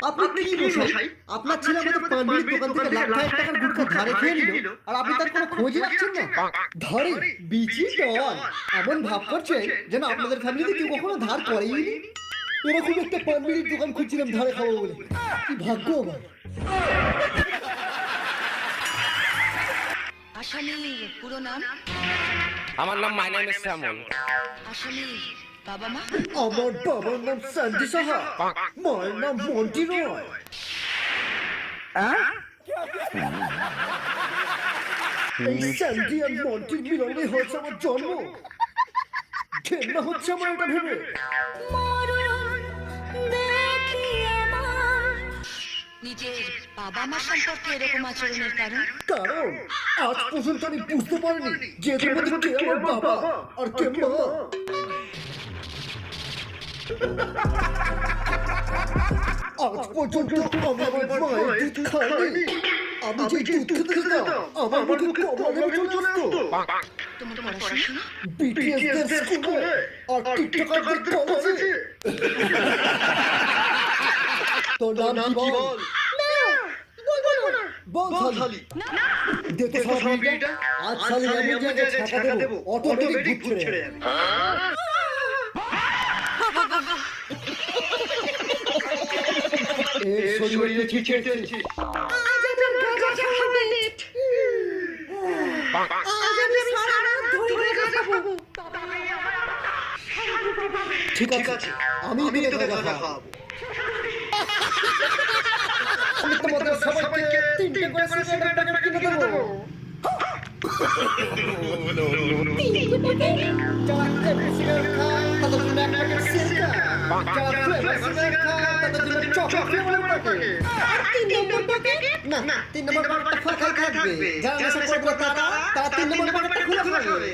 আপনি কি মশাই? আপনার ছেলে আমাদের পানবিড়ির দোকান থেকে লাখ লাখ টাকার গুটখা ধারে খেয়ে নিল, আর আপনি তার কোনো খোঁজই রাখছেন না। ধারে বিচি ডন এমন ভাব করছে যেন আপনাদের ফ্যামিলিতে কেউ কখনো ধার করেইনি। এরকম একটা পানবিড়ির দোকান খুঁজছিলাম ধারে খাবো বলে, কি ভাগ্য আমার। আসামি পুরো নাম? আমার নাম মাই নেম ইজ শ্যামল। আসামি বাবা মা? আমার বাবার নাম স্যান্ডি সাহা, মায়ের নাম মন্টি রয়। এই স্যান্ডি আর মন্টির মিলনে হয়েছে আমার জন্ম। ঘেন্না হচ্ছে আমার এটা ভেবে। নিজের বাবা মা সম্পর্কে এরকম আচরণের কারণ? কারণ আজ পর্যন্ত আমি বুঝতে পারিনি যে এদের মধ্যে কে আমার বাবা আর কে মা। আজ পর্যন্ত আমি আমার মায়ের দুধ খাইনি। আমি যে দুধ খেতে যেতাম আমার মুখে কমলা লেবু চলে আসতো। তোমার পড়াশোনা? বিটিএস দের স্কুলে আর টিকটকারদের কলেজে। তোর নাম কি বল? বল খালি। দেখো সাবিটা, আজ খালি এমন জায়গায় ছাকা দেব অটোমেটিক ভূত ছেড়ে যাবে। এর শরীরে কি ছেড়েছিস? আজ আমি গাঁজা খাবো। আজ আমি সারা রাত ধরে গাঁজা খাবো। ঠিক আছে, আমি তোকে গাঁজা খাওয়াবো। আমি তোমাদের সবাইকে 3টে করে সিগারেট প্যাকেট কিনে দেবো। যারা এমনি সিগারেট খায় তাদের জন্য এক প্যাকেট সিগারেট, যারা ফ্লেভার সিগারেট খায় তাদের জন্য চকলেট ফ্লেভারের প্যাকেট। আর 3 নম্বর প্যাকেট? না, 3 নম্বর প্যাকেটটা ফাঁকা থাকবে। যারা নেশা করবে তারা 3 নম্বর প্যাকেটটা খুলে খাবে।